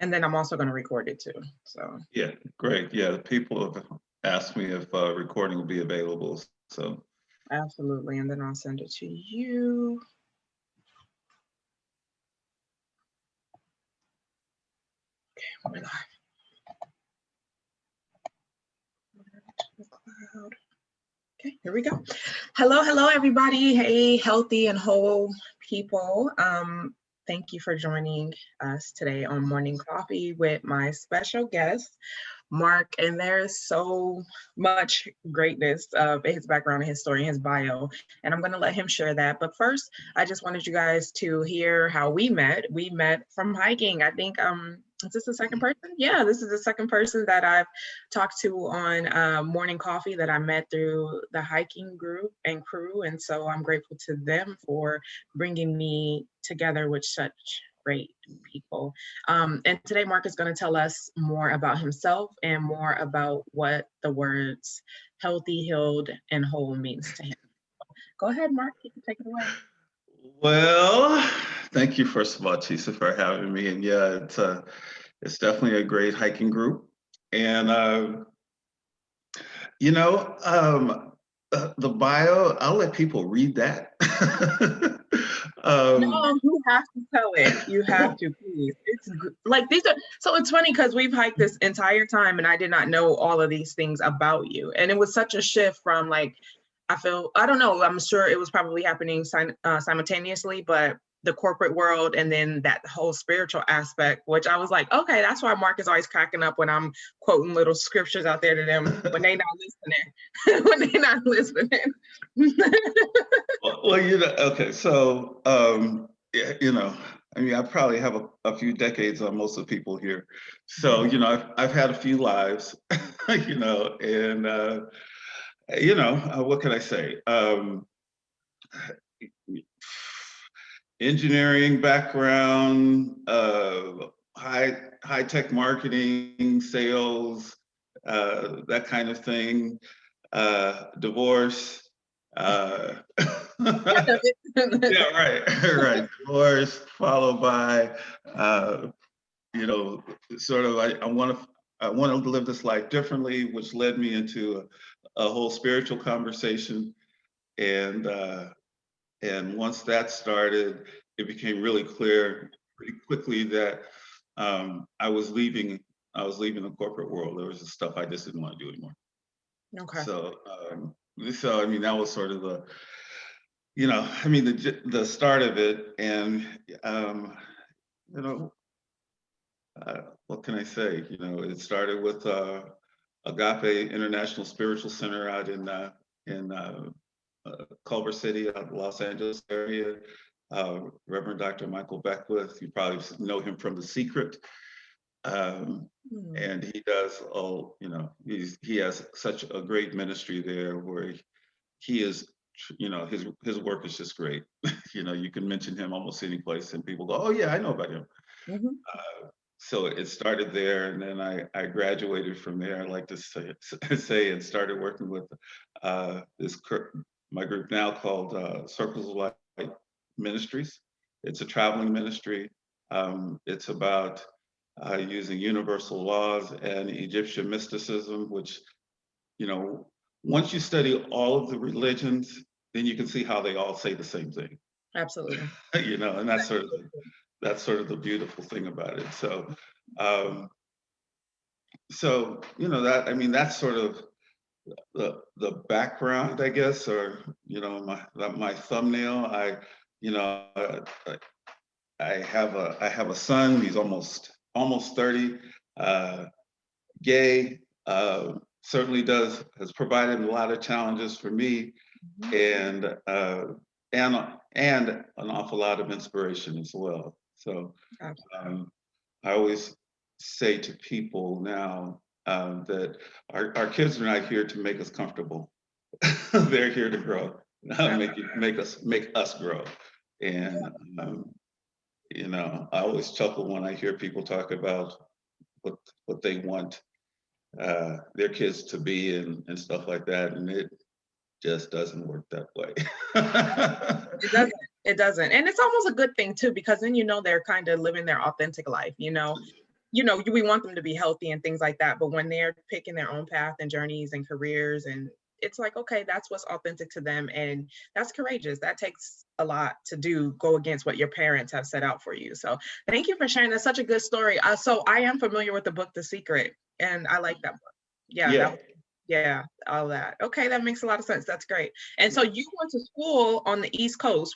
And then I'm also going to record it too. So Yeah, great. Yeah, people have asked me if recording will be available. So absolutely. And then I'll send it to you. Okay, we're live. The cloud. Okay, here we go. Hello, everybody. Hey, healthy and whole people. Thank you for joining us today on Morning Coffee with my special guest, Mark. And there's so much greatness of his background and his story and his bio, and I'm going to let him share that. But first, I just wanted you guys to hear how we met. We met from hiking. I think is this the second person? Yeah, this is the second person that I've talked to on Morning Coffee that I met through the hiking group and crew. And so I'm grateful to them for bringing me together with such great people. And today Mark is going to tell us more about himself and more about what the words healthy, healed, and whole means to him. Go ahead, Mark, you can take it away. well, thank you first of all, Tisa, for having me. And yeah, it's definitely a great hiking group. And the bio, I'll let people read that. No, you have to tell it. You have to, please. It's like these are, so it's funny because we've hiked this entire time and I did not know all of these things about you. And it was such a shift from like, I don't know, I'm sure it was probably happening simultaneously, but the corporate world and then that whole spiritual aspect, which I was like, okay, that's why Mark is always cracking up when I'm quoting little scriptures out there to them when they not listening. When they not listening. well, okay, so I mean, I probably have a few decades on most of the people here. So, I've had a few lives, and what can I say? Engineering background, high tech marketing, sales, that kind of thing. Divorce. Yeah, right. Divorce followed by, sort of I want to live this life differently, which led me into a whole spiritual conversation, and once that started, it became really clear pretty quickly that I was leaving the corporate world. There was just stuff I just didn't want to do anymore. Okay. So I mean, that was sort of the start of it. And what can I say? It started with Agape International Spiritual Center out in Culver City, out of the Los Angeles area. Reverend Dr. Michael Beckwith, you probably know him from The Secret. And he does he has such a great ministry there where he is, his work is just great. You can mention him almost any place and people go, oh yeah, I know about him. So it started there, and then I graduated from there. I like to say and started working with my group now called Circles of Light Ministries. It's a traveling ministry. It's about using universal laws and Egyptian mysticism, which, once you study all of the religions, then you can see how they all say the same thing. Absolutely. And that's sort of the beautiful thing about it. So, that, I mean, that's sort of the background, I guess, or my thumbnail. I have a son. He's almost 30. Gay. Certainly has provided a lot of challenges for me, and an awful lot of inspiration as well. So I always say to people now that our kids are not here to make us comfortable. They're here to grow, make us grow. And I always chuckle when I hear people talk about what they want their kids to be and stuff like that, and it just doesn't work that way. It doesn't. And it's almost a good thing too, because then they're kind of living their authentic life. we want them to be healthy and things like that, but when they're picking their own path and journeys and careers, and it's like, okay, that's what's authentic to them, and that's courageous. That takes a lot to go against what your parents have set out for you. So thank you for sharing. That's such a good story. So I am familiar with the book The Secret, and I like that book. Yeah. Yeah, all that. Okay, that makes a lot of sense. That's great. And so you went to school on the East Coast.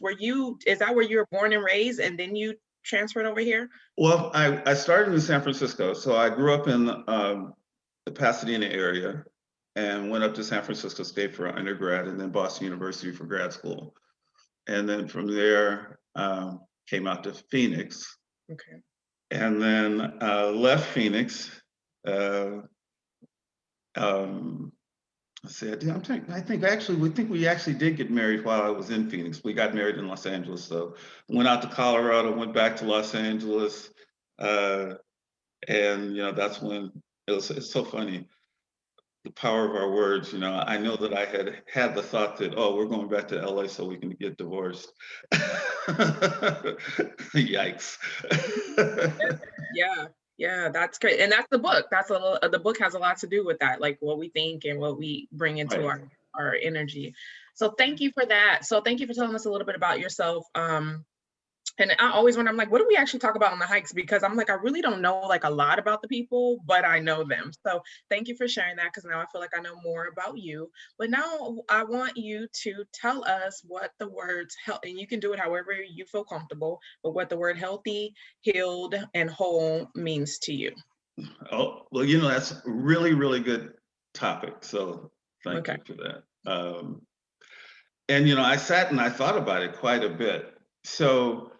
Is that where you were born and raised, and then you transferred over here? Well, I started in San Francisco. So I grew up in the Pasadena area and went up to San Francisco State for undergrad and then Boston University for grad school. And then from there, came out to Phoenix. Okay. And then left Phoenix. Let's see, I think actually, we actually did get married while I was in Phoenix. We got married in Los Angeles. So went out to Colorado, went back to Los Angeles. And, that's when it's so funny, the power of our words. I know that I had the thought that, oh, we're going back to LA so we can get divorced. Yikes. Yeah, that's great. And that's the book. The book has a lot to do with that, like what we think and what we bring into Right. our energy. So thank you for that. So thank you for telling us a little bit about yourself. And I always wonder, I'm like, what do we actually talk about on the hikes? Because I'm like, I really don't know like a lot about the people, but I know them. So thank you for sharing that, because now I feel like I know more about you. But now I want you to tell us what the words health, and you can do it however you feel comfortable, but what the word healthy, healed, and whole means to you. Oh, well, that's a really, really good topic. So thank Okay. you for that. And, I sat and I thought about it quite a bit. So,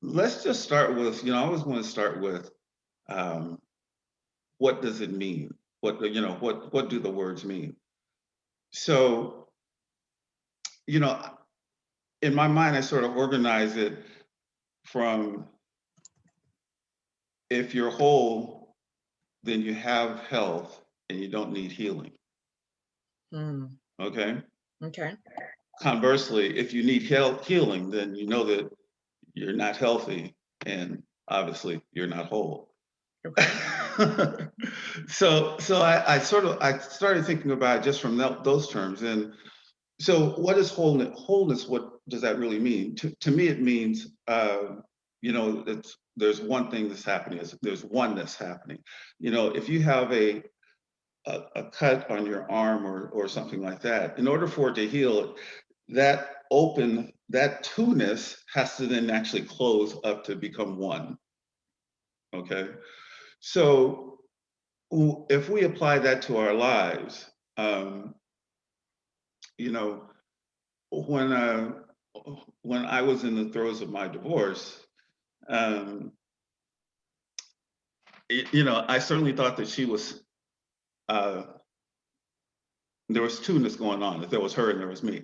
let's just start with, I always want to start with um, what does it mean? What do the words mean? So, you know, in my mind, I sort of organize it from, if you're whole, then you have health and you don't need healing. Mm, Okay. okay. Conversely, if you need healing, then you know that you're not healthy and obviously you're not whole. Okay. So I started thinking about it just from those terms. And so what is wholeness? What does that really mean? To me, it means, there's one thing that's happening, there's oneness happening. If you have a cut on your arm or something like that, in order for it to heal, that two-ness has to then actually close up to become one. Okay. So if we apply that to our lives, you know, when I was in the throes of my divorce, um, I certainly thought that she was, there was two-ness going on, that there was her and there was me.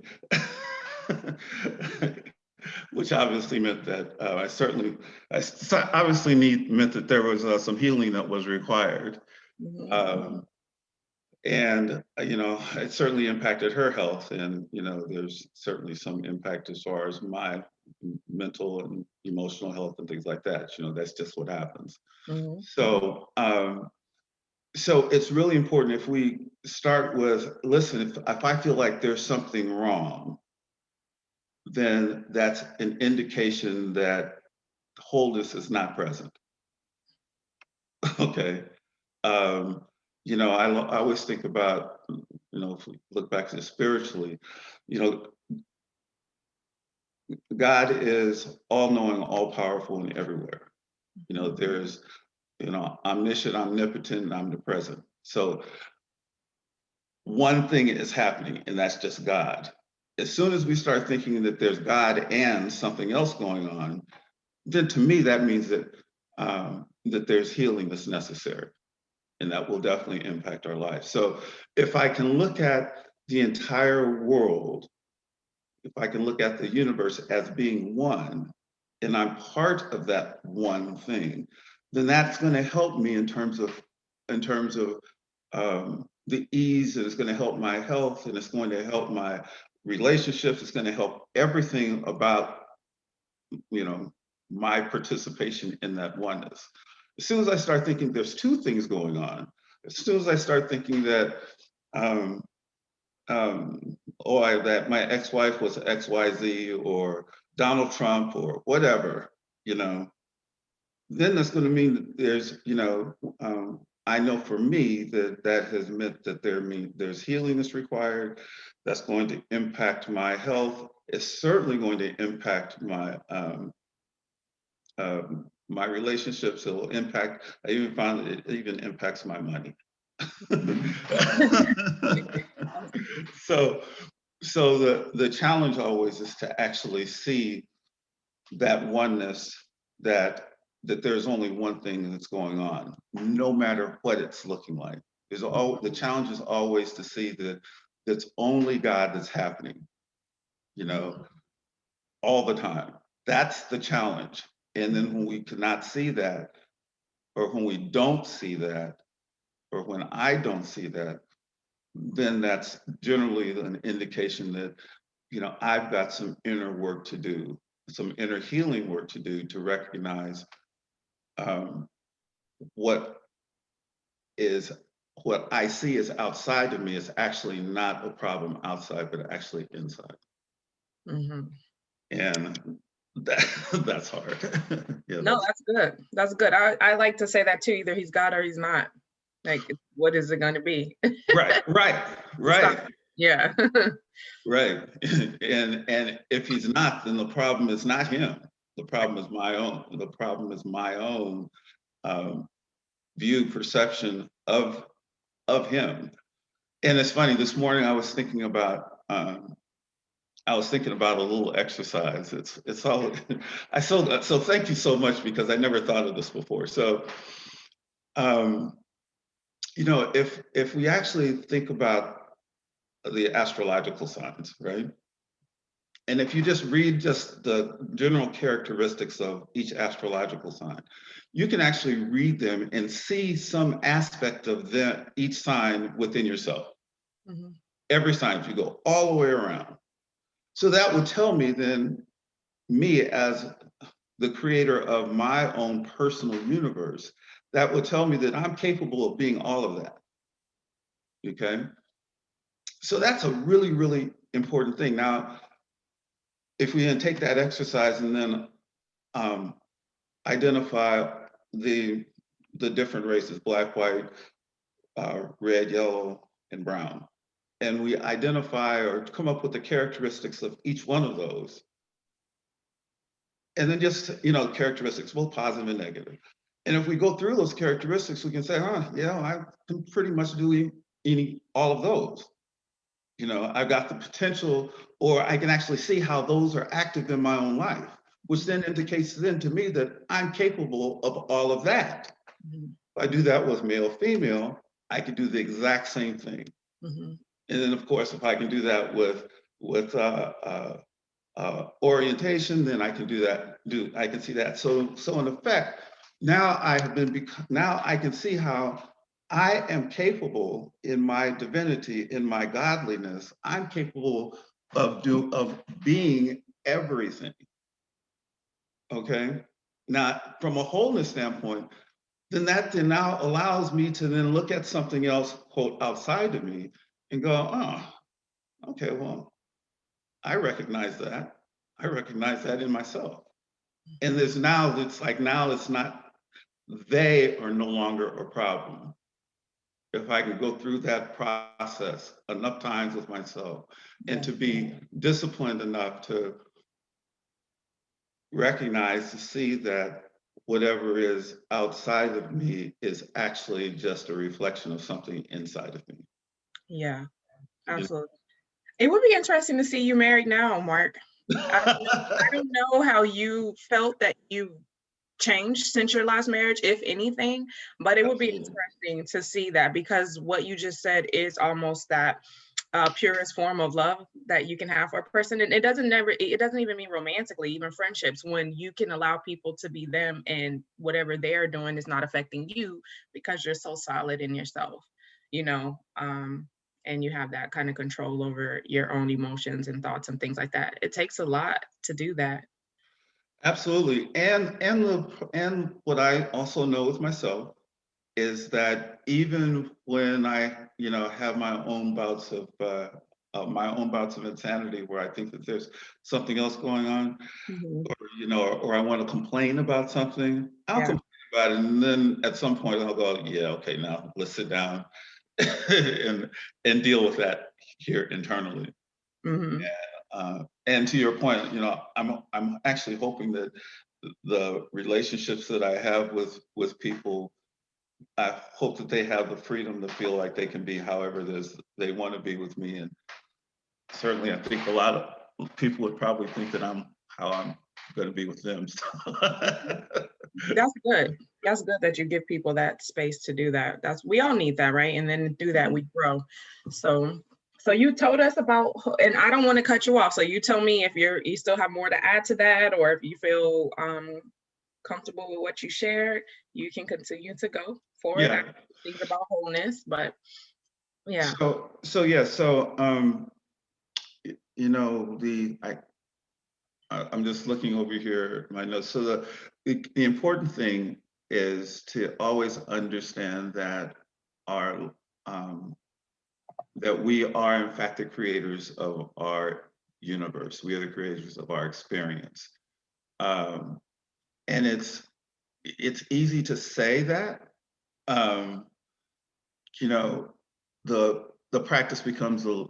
Which obviously meant that meant that there was some healing that was required. Mhm. And it certainly impacted her health, and there's certainly some impact as far as my mental and emotional health and things like that. That's just what happens. Mhm. So it's really important, if we start with, listen, if I feel like there's something wrong, then that's an indication that wholeness is not present. Okay. I always think about, if we look back to spiritually, you know, God is all knowing, all powerful, and everywhere. There's, omniscient, omnipotent, and omnipresent. So one thing is happening, and that's just God. As soon as we start thinking that there's God and something else going on, then to me, that means that that there's healing that's necessary. And that will definitely impact our lives. So if I can look at the entire world, if I can look at the universe as being one, and I'm part of that one thing, then that's going to help me in terms of the ease, and it's going to help my health, and it's going to help my relationships. It's going to help everything about my participation in that oneness. As soon as I start thinking there's two things going on, as soon as I start thinking that um, that my ex-wife was XYZ or Donald Trump or whatever, then that's going to mean that there's, I know for me that has meant that there's healing that's required. That's going to impact my health. It's certainly going to impact my relationships. It will impact. I even found that it even impacts my money. so so the challenge always is to actually see that oneness, that there's only one thing that's going on, no matter what it's looking like. The challenge is always to see that that's only God that's happening, all the time. That's the challenge. And then when we cannot see that, or when we don't see that, or when I don't see that, then that's generally an indication that, I've got some inner work to do, some inner healing work to do to recognize what I see as outside of me is actually not a problem outside, but actually inside. Mm-hmm. And that's hard. No, that's good. That's good. I like to say that too. Either he's God or he's not. Like, what is it going to be? Right. Yeah. Right. And if he's not, then the problem is not him. The problem is my own. The problem is my own view, perception of him. And it's funny. This morning I was thinking about a little exercise. It's all so thank you so much, because I never thought of this before. So if we actually think about the astrological signs, right? And if you just read just the general characteristics of each astrological sign, you can actually read them and see some aspect of each sign within yourself. Mm-hmm. Every sign, if you go all the way around. So that would tell me then, me as the creator of my own personal universe, that would tell me that I'm capable of being all of that. Okay? So that's a really, really important thing. Now, if we then take that exercise and then identify the different races, black, white, red, yellow, and brown, and we identify or come up with the characteristics of each one of those, and then just, characteristics, both positive and negative. And if we go through those characteristics, we can say, I can pretty much do all of those. I've got the potential, or I can actually see how those are active in my own life, which then indicates to me that I'm capable of all of that. Mm-hmm. If I do that with male, female, I can do the exact same thing. Mm-hmm. And then, of course, if I can do that with orientation, then I can do that. I can see that. So in effect, now I can see how I am capable in my divinity, in my godliness. I'm capable of being everything. Okay. Now, from a wholeness standpoint, then that now allows me to then look at something else, quote, outside of me, and go, oh, okay, well, I recognize that. I recognize that in myself. And it's not, they are no longer a problem. If I can go through that process enough times with myself and to be disciplined enough to recognize, to see that whatever is outside of me is actually just a reflection of something inside of me. Yeah, absolutely. It would be interesting to see you married now, Mark. I don't know how you felt that you changed since your last marriage, if anything, but it would be interesting to see that, because what you just said is almost that purest form of love that you can have for a person. And it doesn't even mean romantically, even friendships, when you can allow people to be them and whatever they're doing is not affecting you because you're so solid in yourself, and you have that kind of control over your own emotions and thoughts and things like that. It takes a lot to do that. Absolutely. And what I also know with myself is that even when I, have my own bouts of insanity where I think that there's something else going on, Mhm. or I want to complain about something, I'll Yeah. complain about it, and then at some point I'll go, yeah, okay, now let's sit down and deal with that here internally. Mhm. And to your point, I'm actually hoping that the relationships that I have with people, I hope that they have the freedom to feel like they can be however they want to be with me. And certainly, I think a lot of people would probably think that I'm how I'm going to be with them. So. That's good. That's good that you give people that space to do that. We all need that, right? And then to do that, we grow. So, so you told us about, and I don't want to cut you off. So you tell me if you still have more to add to that, or if you feel comfortable with what you shared, you can continue to go forward. I Yeah. have things about wholeness, but yeah. I'm just looking over here at my notes. So the important thing is to always understand that our um, that we are in fact the creators of our universe. We are the creators of our experience, um, and it's easy to say that. Um, you know, the practice becomes the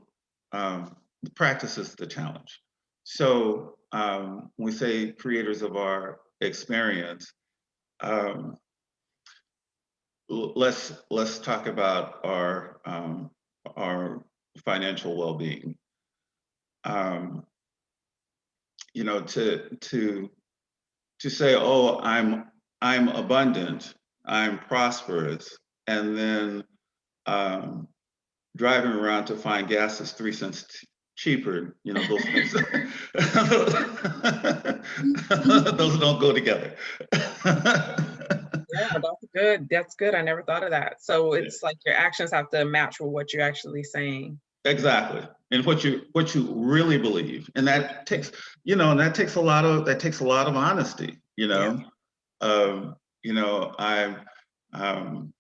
practice is the challenge. So when we say creators of our experience, um, let's talk about our financial well-being. Um, to say, oh, I'm abundant, I'm prosperous, and then um, driving around to find gas is 3 cents cheaper. Those things, those don't go together. Yeah, that's good. That's good. I never thought of that. So it's like your actions have to match with what you're actually saying. Exactly, and what you really believe, and that takes a lot of honesty. Yeah. Um, I'm um,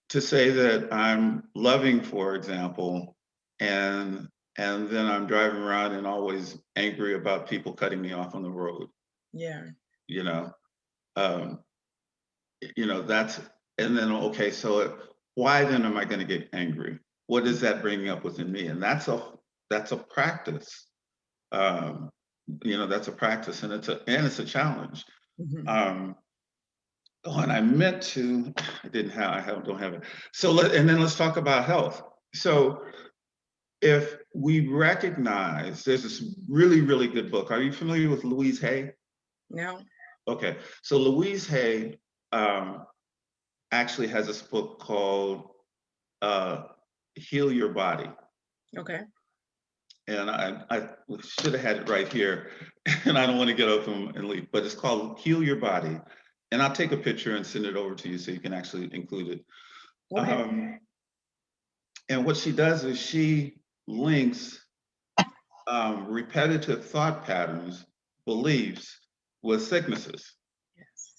to say that I'm loving, for example, and then I'm driving around and always angry about people cutting me off on the road. Yeah. You know, um, that's and then okay, so why then am I going to get angry? What is that bringing up within me? And that's a practice. Um, that's a practice, and it's a challenge. Mhm. Um, Oh, and I meant to, I didn't have, I have, don't have it. And then let's talk about health. So if we recognize, there's this really, really good book. Are you familiar with Louise Hay? No. Okay. So Louise Hay um, actually has this book called uh, Heal Your Body. Okay. And I should have had it right here. And I don't want to get up and leave, but it's called Heal Your Body. And I'll take a picture and send it over to you so you can actually include it. Okay. And what she does is she links repetitive thought patterns, beliefs with sicknesses. Yes.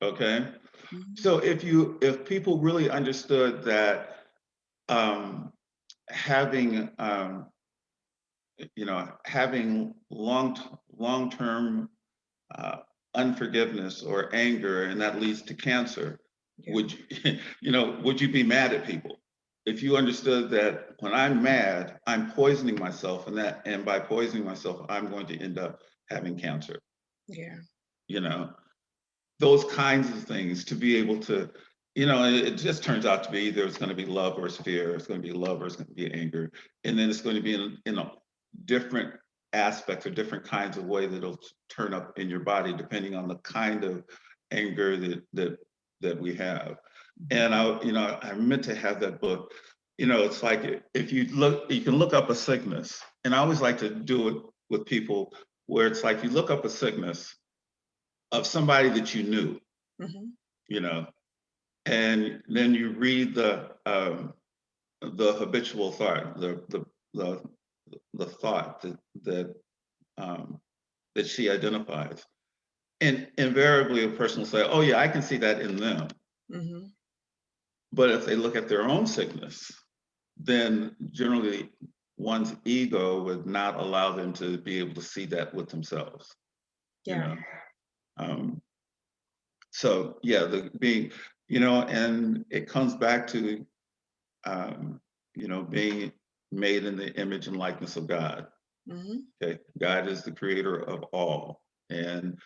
Okay, Mhm. so if people really understood that um, having having long term uh, unforgiveness or anger, and that leads to cancer, Yeah. would you, would you be mad at people? If you understood that when I'm mad, I'm poisoning myself, and by poisoning myself, I'm going to end up having cancer. Yeah. You know, those kinds of things to be able to, it just turns out to be either it's going to be love or it's fear, it's going to be love or it's going to be anger, and then it's going to be in a different aspects or different kinds of way that it'll turn up in your body depending on the kind of anger that we have. And I meant to have that book. It's like if you look, you can look up a sickness, and I always like to do it with people where it's like you look up a sickness of somebody that you knew, Mhm. you know, and then you read the habitual thought, the thought that um, that she identifies. And invariably, a person will say, oh, yeah, I can see that in them. Mm-hmm. But if they look at their own sickness, then generally one's ego would not allow them to be able to see that with themselves. Yeah. You know? So yeah, the being, you know, and it comes back to, you know, being made in the image and likeness of God. Mm-hmm. Okay, God is the creator of all, and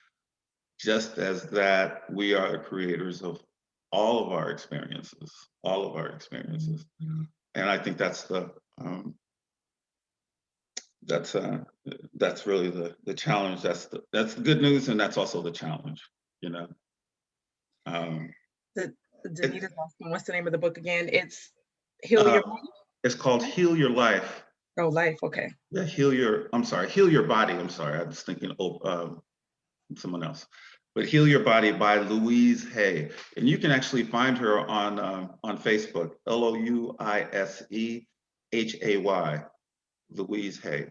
just as that, we are the creators of all of our experiences, all of our experiences. Mm-hmm. And I think that's the that's really the challenge. That's the good news, and that's also the challenge. You know. The It, Danita's asking, what's the name of the book again? It's Heal Your Body. it's called Heal Your Life. Oh, Life. Okay. Yeah, Heal Your Body. I'm sorry, I was thinking someone else. But Heal Your Body by Louise Hay, and you can actually find her on Facebook. LOUISEHAY. Louise Hay.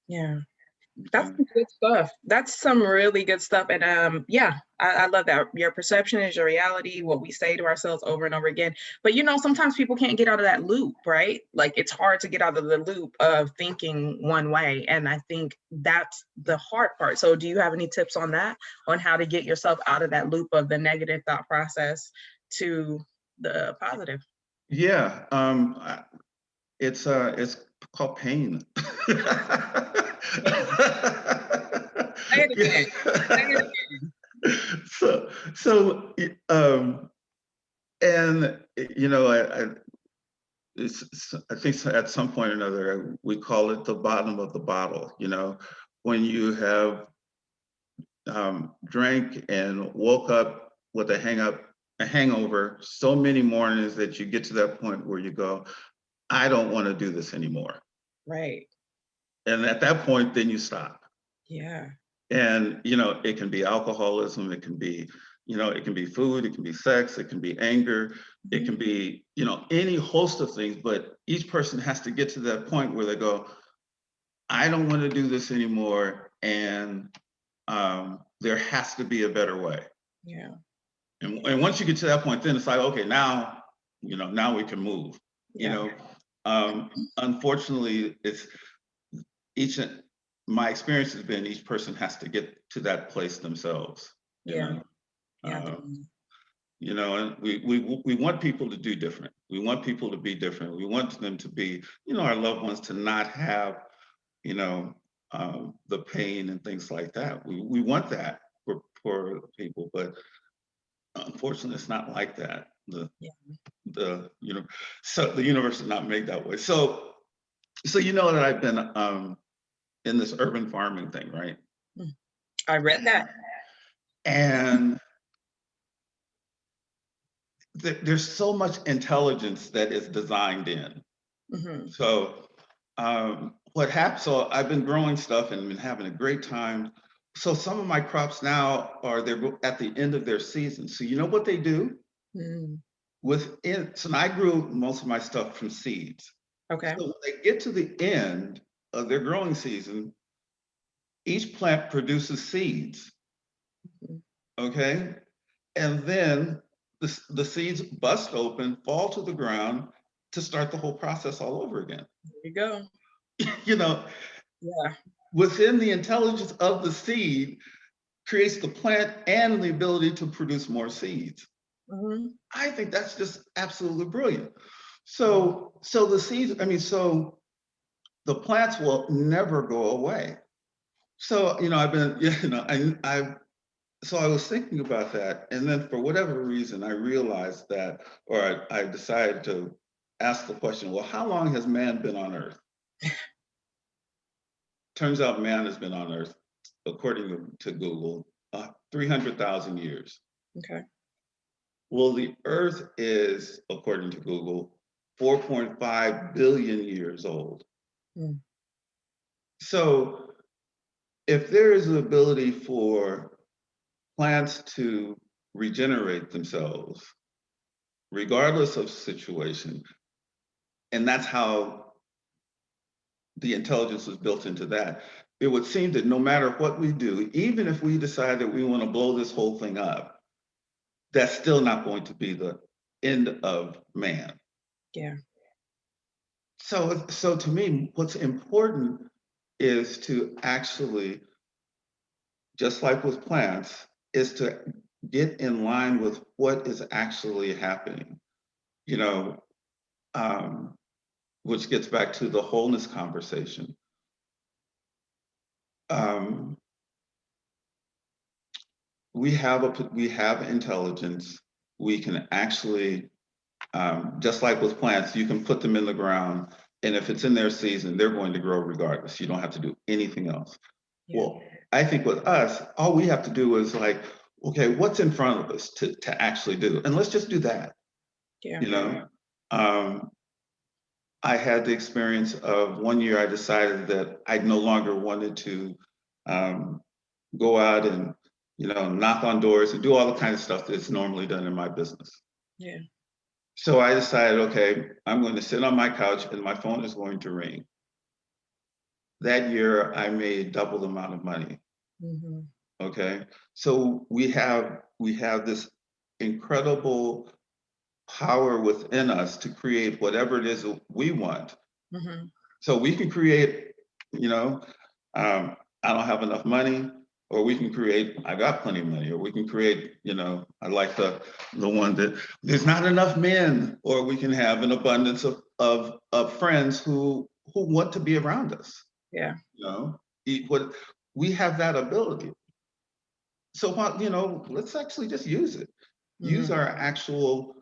Yeah. That's some good stuff. That's some really good stuff. And yeah, I love that. Your perception is your reality, what we say to ourselves over and over again. But you know, sometimes people can't get out of that loop, right? Like it's hard to get out of the loop of thinking one way. And I think that's the hard part. So do you have any tips on that, on how to get yourself out of that loop of the negative thought process to the positive? Yeah, it's called pain. Say it again. Say it again. So, and you know, I think at some point or another we call it the bottom of the bottle. You know, when you have drank and woke up with a hangover so many mornings that you get to that point where you go, I don't want to do this anymore. Right. And at that point, then you stop. Yeah. And, you know, it can be alcoholism, it can be, you know, it can be food, it can be sex, it can be anger, it can be, you know, any host of things, but each person has to get to that point where they go, I don't want to do this anymore. And there has to be a better way. Yeah. And once you get to that point, then it's like, okay, now, you know, now we can move, you Yeah. know. Unfortunately, my experience has been each person has to get to that place themselves. You Yeah. know, Yeah. you know, and we want people to do different. We want people to be different. We want them to be, you know, our loved ones to not have, you know, the pain and things like that. We want that for people, but unfortunately, it's not like that. You know, so the universe is not made that way. So you know that I've been in this urban farming thing, right? I read that. And there's so much intelligence that is designed in. Mm-hmm. So what happened? So I've been growing stuff and been having a great time. So some of my crops now they're at the end of their season. So you know what they do? Mm. So I grew most of my stuff from seeds. Okay. So when they get to the end of their growing season, each plant produces seeds. Mhm. Okay. And then the seeds bust open, fall to the ground to start the whole process all over again. There you go. You know, Yeah. within the intelligence of the seed creates the plant and the ability to produce more seeds. Mm-hmm. I think that's just absolutely brilliant. So the seeds, I mean, so the plants will never go away. So, you know, I've been, you know, so I was thinking about that. And then for whatever reason, I realized that, or I decided to ask the question, well, how long has man been on Earth? Turns out man has been on Earth, according to Google, 300,000 years. Okay. Well, the Earth is, according to Google, 4.5 billion years old. Mm. So if there is an ability for plants to regenerate themselves, regardless of situation, and that's how the intelligence was built into that, it would seem that no matter what we do, even if we decide that we want to blow this whole thing up, that's still not going to be the end of man. Yeah. So to me, what's important is to actually, just like with plants, is to get in line with what is actually happening, you know, which gets back to the wholeness conversation. We have intelligence. We can actually, just like with plants, you can put them in the ground, and if it's in their season, they're going to grow regardless. You don't have to do anything else. Yeah. Well, I think with us, all we have to do is like, okay, what's in front of us to actually do, and let's just do that. Yeah. You know, I had the experience of one year I decided that I no longer wanted to go out and, you know, knock on doors and do all the kind of stuff that's normally done in my business. Yeah. So I decided, okay, I'm going to sit on my couch and my phone is going to ring. That year I made double the amount of money. Mm-hmm. Okay. So we have this incredible power within us to create whatever it is that we want. Mm-hmm. So we can create, you know, I don't have enough money, or we can create, I got plenty of money, or we can create, you know, I like the one that there's not enough men, or we can have an abundance of friends who want to be around us. Yeah. You know, we have that ability. So what, you know, let's actually just use it. Use Mm-hmm. our actual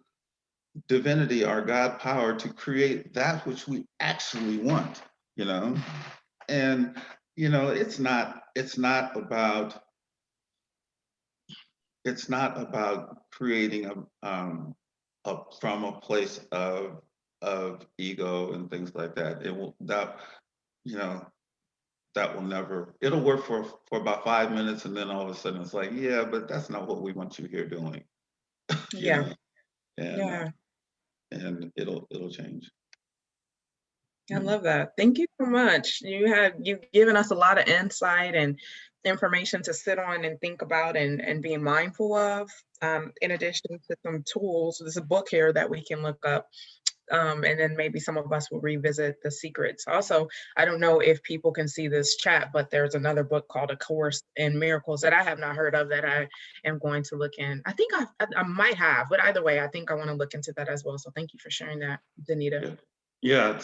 divinity, our God power to create that which we actually want, you know? And, you know, it's not about creating from a place of ego and things like that. You know, that will never, it'll work for about 5 minutes, and then all of a sudden it's like, yeah, but that's not what we want you here doing. You Yeah. know, and Yeah. and it'll change. I love that. Thank you so much. You've given us a lot of insight and information to sit on and think about and being mindful of. In addition to some tools, there's a book here that we can look up. And then maybe some of us will revisit The Secrets. Also, I don't know if people can see this chat, but there's another book called A Course in Miracles that I have not heard of that I am going to look in. I think I might have, but either way, I think I want to look into that as well. So thank you for sharing that, Danita. Yeah. Yeah,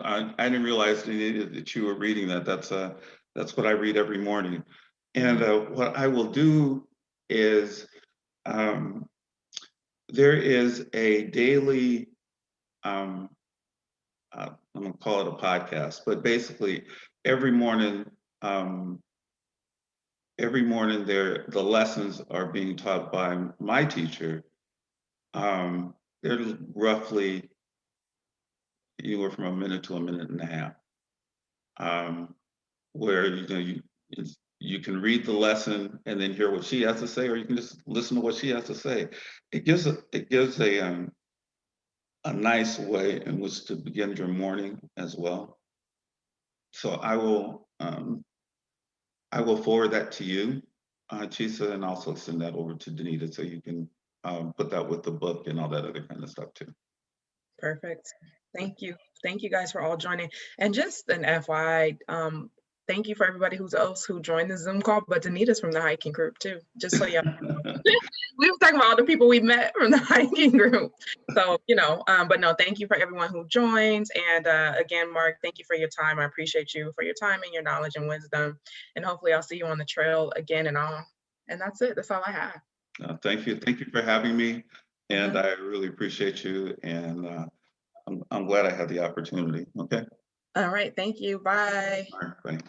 I didn't realize that you were reading that. That's what I read every morning. And what I will do is there is a daily, I'm gonna call it a podcast, but basically every morning, the lessons are being taught by my teacher. They're roughly anywhere from a minute to a minute and a half. Where you can read the lesson and then hear what she has to say, or you can just listen to what she has to say. It gives a nice way in which to begin your morning as well. So I will forward that to you, Chisa, and also send that over to Danita so you can put that with the book and all that other kind of stuff too. Perfect. Thank you. Thank you guys for all joining. And just an FYI, thank you for everybody who joined the Zoom call, but Danita's from the hiking group too, just so y'all know. We were talking about all the people we met from the hiking group. So, you know, but no, thank you for everyone who joined. And again, Mark, thank you for your time. I appreciate you for your time and your knowledge and wisdom. And hopefully I'll see you on the trail again and that's it. That's all I have. Thank you. Thank you for having me. And I really appreciate you. And I'm glad I had the opportunity. Okay. All right. Thank you. Bye. All right. Bye.